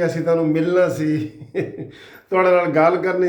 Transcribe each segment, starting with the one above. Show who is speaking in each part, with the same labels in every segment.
Speaker 1: ਅਸੀਂ ਤੁਹਾਨੂੰ ਮਿਲਣਾ ਸੀ। ਤੁਹਾਡੇ ਨਾਲ ਗੱਲ ਕਰਨੀ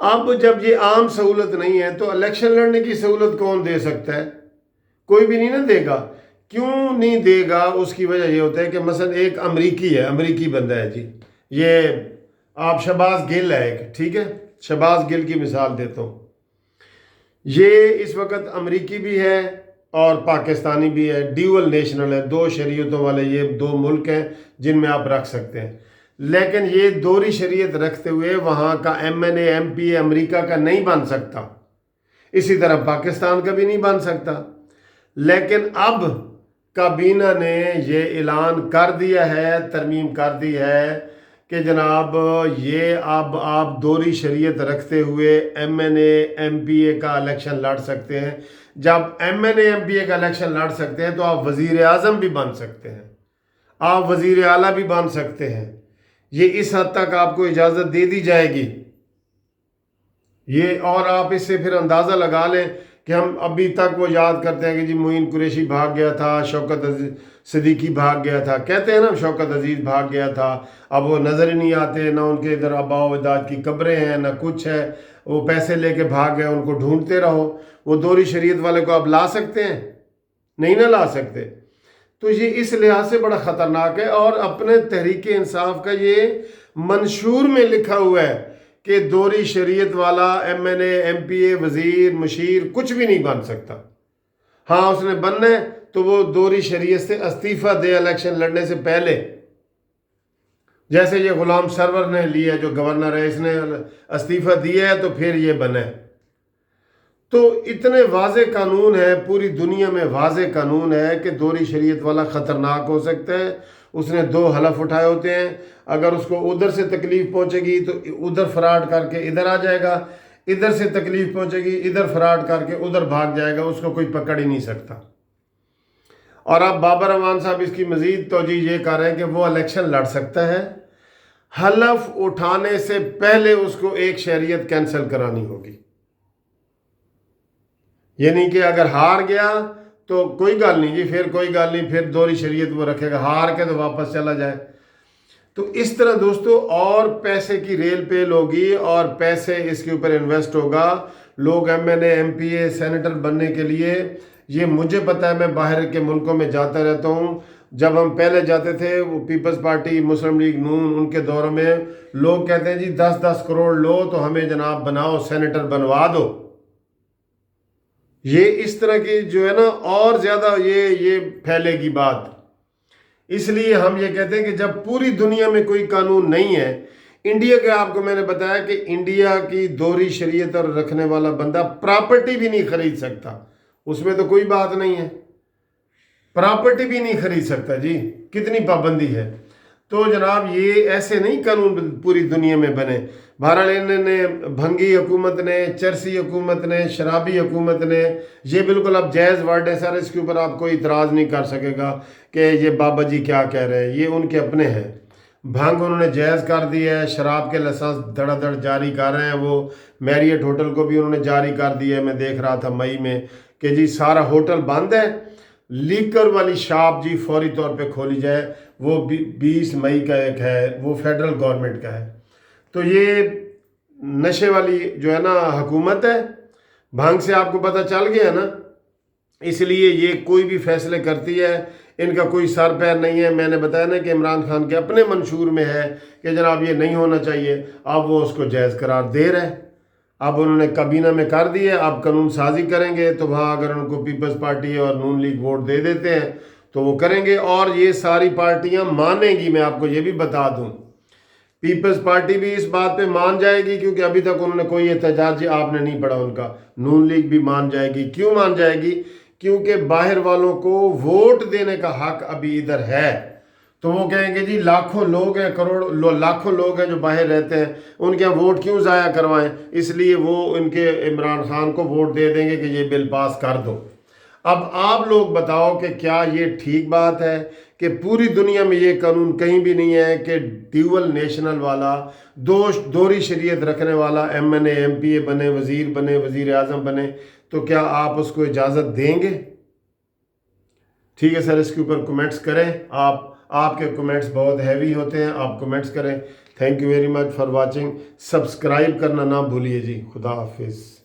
Speaker 1: اب جب یہ عام سہولت نہیں ہے تو الیکشن لڑنے کی سہولت کون دے سکتا ہے؟ کوئی بھی نہیں نہ دے گا۔ کیوں نہیں دے گا؟ اس کی وجہ یہ ہوتا ہے کہ مثلا ایک امریکی ہے، امریکی بندہ ہے جی، یہ آپ شہباز گل ہے ایک، ٹھیک ہے، شہباز گل کی مثال دیتا ہوں۔ یہ اس وقت امریکی بھی ہے اور پاکستانی بھی ہے، ڈیول نیشنل ہے، دو شریعتوں والے یہ دو ملک ہیں جن میں آپ رکھ سکتے ہیں، لیکن یہ دوہری شریعت رکھتے ہوئے وہاں کا M N A M P A امریکہ کا نہیں بن سکتا، اسی طرح پاکستان کا بھی نہیں بن سکتا۔ لیکن اب کابینہ نے یہ اعلان کر دیا ہے، ترمیم کر دی ہے کہ جناب یہ اب آپ دوہری شریعت رکھتے ہوئے M N A M P A کا الیکشن لڑ سکتے ہیں۔ جب M N A M P A کا الیکشن لڑ سکتے ہیں تو آپ وزیر اعظم بھی بن سکتے ہیں، آپ وزیر اعلیٰ بھی بن سکتے ہیں، یہ اس حد تک آپ کو اجازت دے دی جائے گی یہ۔ اور آپ اس سے پھر اندازہ لگا لیں کہ ہم ابھی تک وہ یاد کرتے ہیں کہ جی معین قریشی بھاگ گیا تھا، شوکت صدیقی بھاگ گیا تھا، کہتے ہیں نا شوکت عزیز بھاگ گیا تھا، اب وہ نظر ہی نہیں آتے، نہ ان کے ادھر آباء و اجداد کی قبریں ہیں نہ کچھ ہے، وہ پیسے لے کے بھاگ گئے، ان کو ڈھونڈتے رہو۔ وہ دوہری شریعت والے کو آپ لا سکتے ہیں؟ نہیں نہ لا سکتے۔ تو یہ اس لحاظ سے بڑا خطرناک ہے، اور اپنے تحریک انصاف کا یہ منشور میں لکھا ہوا ہے کہ دوہری شریعت والا M N A M P A وزیر مشیر کچھ بھی نہیں بن سکتا۔ ہاں اس نے بننا ہے تو وہ دوہری شریعت سے استعفیٰ دے الیکشن لڑنے سے پہلے، جیسے یہ غلام سرور نے لیا جو گورنر ہے، اس نے استعفیٰ دیا ہے تو پھر یہ بنا ہے۔ تو اتنے واضح قانون ہے، پوری دنیا میں واضح قانون ہے کہ دوہری شریعت والا خطرناک ہو سکتا ہے۔ اس نے دو حلف اٹھائے ہوتے ہیں، اگر اس کو ادھر سے تکلیف پہنچے گی تو ادھر فراڈ کر کے ادھر آ جائے گا، ادھر سے تکلیف پہنچے گی ادھر فراڈ کر کے ادھر بھاگ جائے گا، اس کو کوئی پکڑ ہی نہیں سکتا۔ اور اب بابر امان صاحب اس کی مزید توجیہ یہ کر رہے ہیں کہ وہ الیکشن لڑ سکتا ہے، حلف اٹھانے سے پہلے اس کو ایک شہریت کینسل کرانی ہوگی، یعنی کہ اگر ہار گیا تو کوئی گل نہیں جی، پھر کوئی گل نہیں، پھر دوہری شریعت وہ رکھے گا، ہار کے تو واپس چلا جائے۔ تو اس طرح دوستو اور پیسے کی ریل پیل ہوگی اور پیسے اس کے اوپر انویسٹ ہوگا، لوگ M N A M P A senator بننے کے لیے، یہ مجھے پتہ ہے، میں باہر کے ملکوں میں جاتا رہتا ہوں، جب ہم پہلے جاتے تھے وہ پیپلز پارٹی مسلم لیگ نون ان کے دوروں میں لوگ کہتے ہیں جی 10-10 کروڑ لو تو ہمیں جناب بناؤ، سینیٹر بنوا دو۔ یہ اس طرح کی جو ہے نا اور زیادہ یہ پھیلے گی بات، اس لیے ہم یہ کہتے ہیں کہ جب پوری دنیا میں کوئی قانون نہیں ہے، انڈیا کے آپ کو میں نے بتایا کہ انڈیا کی دوہری شریعت اور رکھنے والا بندہ پراپرٹی بھی نہیں خرید سکتا، اس میں تو کوئی بات نہیں ہے، پراپرٹی بھی نہیں خرید سکتا جی، کتنی پابندی ہے۔ تو جناب یہ ایسے نہیں قانون پوری دنیا میں بنے۔ بہرحال انہوں نے بھنگی حکومت نے، چرسی حکومت نے، شرابی حکومت نے، یہ بالکل اب جائز ورڈ ہے سر، اس کے اوپر آپ کوئی اعتراض نہیں کر سکے گا کہ یہ بابا جی کیا کہہ رہے ہیں، یہ ان کے اپنے ہیں۔ بھنگ انہوں نے جائز کر دی ہے، شراب کے لائسنس دھڑا دھڑ جاری کر رہے ہیں، وہ میریٹ ہوٹل کو بھی انہوں نے جاری کر دیا ہے، میں دیکھ رہا تھا مئی میں کہ جی سارا ہوٹل بند ہے، لیکر والی شاپ جی فوری طور پہ کھولی جائے، وہ 20 مئی کا ایک ہے، وہ فیڈرل گورنمنٹ کا ہے۔ تو یہ نشے والی جو ہے نا حکومت ہے، بھنگ سے آپ کو پتہ چل گیا نا، اس لیے یہ کوئی بھی فیصلے کرتی ہے، ان کا کوئی سر پیر نہیں ہے۔ میں نے بتایا نا کہ عمران خان کے اپنے منشور میں ہے کہ جناب یہ نہیں ہونا چاہیے، اب وہ اس کو جائز قرار دے رہے ہیں۔ اب انہوں نے کابینہ میں کر دی ہے، اب قانون سازی کریں گے تو وہاں اگر ان کو پیپلز پارٹی اور نون لیگ ووٹ دے دیتے ہیں تو وہ کریں گے، اور یہ ساری پارٹیاں مانیں گی۔ میں آپ کو یہ بھی بتا دوں، پیپلز پارٹی بھی اس بات پہ مان جائے گی کیونکہ ابھی تک انہوں نے کوئی احتجاج آپ نے نہیں پڑھا ان کا، نون لیگ بھی مان جائے گی۔ کیوں مان جائے گی؟ کیونکہ باہر والوں کو ووٹ دینے کا حق ابھی ادھر ہے، تو وہ کہیں گے جی لاکھوں لوگ ہیں، لاکھوں لوگ ہیں جو باہر رہتے ہیں، ان کے ووٹ کیوں ضائع کروائیں، اس لیے وہ ان کے عمران خان کو ووٹ دے دیں گے کہ یہ بل پاس کر دو۔ اب آپ لوگ بتاؤ کہ کیا یہ ٹھیک بات ہے کہ پوری دنیا میں یہ قانون کہیں بھی نہیں ہے کہ ڈیول نیشنل والا دوہری شریعت رکھنے والا M N A M P A بنے، وزیر بنے، وزیر اعظم بنے، تو کیا آپ اس کو اجازت دیں گے؟ ٹھیک ہے سر، اس کے اوپر کمنٹس کریں آپ آپ کے کمنٹس بہت ہیوی ہوتے ہیں، آپ کمنٹس کریں۔ Thank you very much for watching, subscribe کرنا نہ بھولیے جی۔ خدا حافظ۔